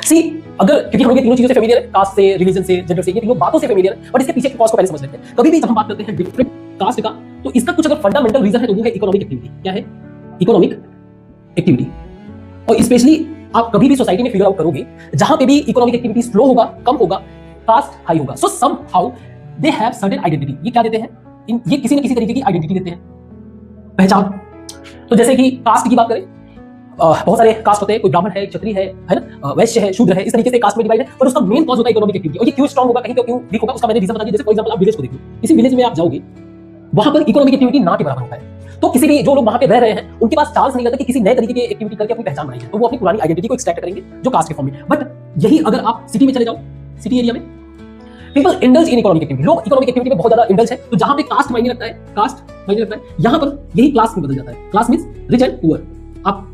सी अगर क्योंकि हम लोग तीनों चीजों से फेमिलियर है, कास्ट से, रिलीजन से, जेंडर से, ये तीनों बातों से फेमिलियर है, बट इसके पीछे की कॉज को पहले समझ लेते हैं। कभी भी जब हम बात करते हैं डिफरेंट कास्ट का, तो इसका कुछ अगर फंडामेंटल रीजन है तो वो है इकोनॉमिक एक्टिविटी। क्या है? Economic activity. और स्पेशली आप कभी भी सोसाइटी में फिगर आउट करोगे, जहां पे भी इकोनॉमिक एक्टिविटी स्लो होगा, कम होगा, कास्ट हाई होगा, सो somehow they have certain identity. ये क्या देते हैं? ये किसी न किसी तरीके की आइडेंटिटी देते हैं, पहचान। तो जैसे कि कास्ट की बात करें, बहुत सारे कास्ट होते हैं, कोई ब्राह्मण है, क्षत्रिय है ना, वैश्य है, शूद्र है, इस तरीके से कास्ट में डिवाइड है। पर उसका मेन कॉज होता है इकोनॉमिक एक्टिविटी। और ये क्यों स्ट्रांग होगा, कहीं तो क्यों वीक होगा, उसका मैंने रीजन बता दिया। जैसे फॉर एग्जांपल आप विलेज को देखो, किसी विलेज में आप जाओगे, वहां पर इकोनॉमिक एक्टिविटी ना के बराबर होता है। तो किसी भी जो लोग वहां पे रह रहे हैं, उनके पास चांस नहीं रहता कि किसी नए तरीके की एक्टिविटी करके अपनी पहचान बनाएंगे। तो वो अपनी पुरानी आइडेंटिटी को एक्सट्रैक्ट करेंगे जो कास्ट के फॉर्म में। बट यही अगर आप सिटी में चले जाओ, सिटी एरिया में people indulge in economic activity, लोग इकोनॉमिक एक्टिविटी में बहुत ज्यादा इंडल्ज है। तो जहां पे कास्ट मायने रखता है, कास्ट मायने रखता है, यहां पर यही क्लास में बदल जाता है। Class means rich and poor. आप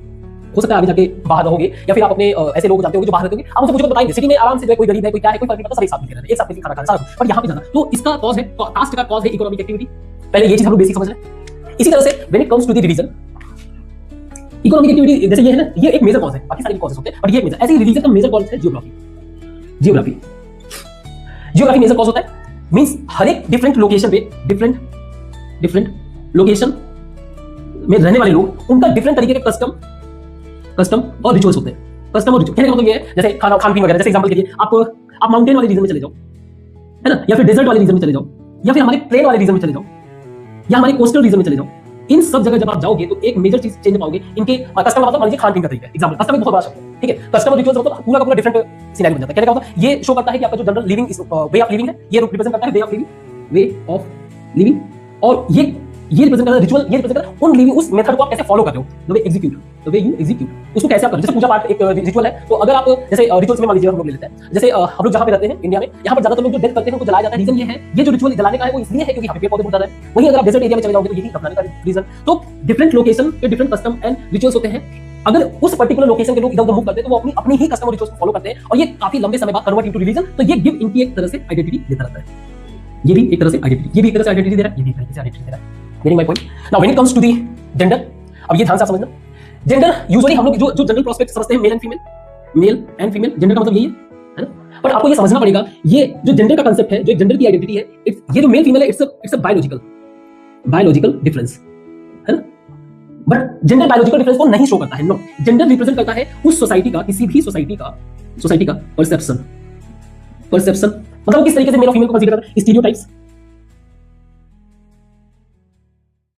हो सकता है आगे जाके बाहर रहोगे, या फिर आप अपने ऐसे लोग जानते होंगे जो बाहर रहते होंगे, आप मुझे बताएंगे सिटी में आराम से कोई गरीब है, कोई क्या है, कोई फर्क नहीं पड़ता, सब एक साथ मिलकर रहते हैं, एक साथ मिलकर खाना खाना सारा। पर यहाँ पे जाना, तो इसका कॉज है, कास्ट का कॉज है इकोनॉमिक एक्टिविटी। पहले ये चीज हम लोग बेसिक समझ रहे हैं। इसी तरह से when it comes to the religion, economic activity जैसे ये है ना, ये एक मेजर कॉज है, बाकी सारे कॉजेस होते हैं, बट ये मेजर। ऐसे ही रिलीजन का मेजर कॉज है geography. Geography geography major cause होता है, मींस हर एक डिफरेंट लोकेशन पे, डिफरेंट लोकेशन में रहने वाले लोग, उनका डिफरेंट तरीके के कस्टम और रिचुअल्स होते हैं। कस्टम और रिचुअल कहने का मतलब ये है, जैसे खान पीन वगैरह। जैसे एग्जांपल के लिए आप माउंटेन वाले रीजन में चले जाओ, है ना, या फिर डेजर्ट वाले रीजन में चले जाओ, या फिर हमारे प्लेन वाले रीजन में चले जाओ, या हमारे कोस्टल रीजन में चले जाओ। इन सब जगह जब आप जाओगे तो एक मेजर चीज चेंज पाओगे। इनके कस्टम मतलब मान लीजिए खान पीन का तरीका है, एग्जांपल कस्टम एक बहुत बड़ा शब्द है, ठीक है। कस्टम और रिचुअल्स मतलब पूरा का पूरा डिफरेंट सिनेरियो बन जाता है। कहने का मतलब ये शो करता है कि आपका जो general living way of living है, ये रिप्रेजेंट करता है वे ऑफ लिविंग। और ये रिप्रेजेंट करता है रिचुअल, ये रिप्रेजेंट करता है उन लिविंग, उस मेथड को आप कैसे फॉलो कर रहे हो, द वे यू एग्जीक्यूट उसको कैसे आप कर रहे हो। जैसे पूजा पाठ एक रिचुअल है, तो अगर आप जैसे रिचुअल्स में मान लीजिए हम लोग ले लेते हैं, जैसे हम लोग जहां पे रहते हैं इंडिया में, यहाँ पर ज्यादातर लोग जो डेथ करते हैं उनको जलाया जाता है। रीजन ये है, ये जो रिचुअल जलाने का है वो इसलिए है क्योंकि यहाँ पे पेड़ पौधे बहुत ज्यादा है। वहीं अगर आप डेजर्ट एरिया में चले जाओगे तो यही दफनाने का रीजन। तो डिफरेंट लोकेशन पे डिफरेंट कस्टम एंड रिचुअल्स होते हैं। अगर उस पर्टिकुलर लोकेशन के लोग इधर उधर मूव करते हैं तो वो अपनी ही कस्टम और रिचुअल्स को फॉलो करते हैं, और ये काफी लंबे समय बाद कन्वर्ट इनटू रिलीजन। तो ये गिव इनकी एक तरह से आइडेंटिटी देता रहता है। ये भी एक तरह से आइडेंटिटी, ये भी एक तरह से आइडेंटिटी दे रहा है, ये भी एक तरीके से आइडेंटिटी दे रहा है। Getting my point? Now when it comes to the gender, अब ये ध्यान से आप समझना। जेंडर यूजुअली हम लोग जो जनरल प्रोस्पेक्ट समझते हैं मेल एंड फीमेल, जेंडर का मतलब यही है ना। पर आपको ये समझना पड़ेगा, ये जो जेंडर का कांसेप्ट है, जो जेंडर की आइडेंटिटी है, ये जो मेल फीमेल है, इट्स अ बायोलॉजिकल डिफरेंस, है ना। बट जेंडर बायोलॉजिकल डिफरेंस को नहीं शो करता है, नो। जेंडर रिप्रेजेंट करता है उस सोसाइटी का, किसी भी सोसाइटी का परसेप्शन। मतलब किस तरीके से मेल और फीमेल को कंसीडर करता है, स्टीरियोटाइप्स,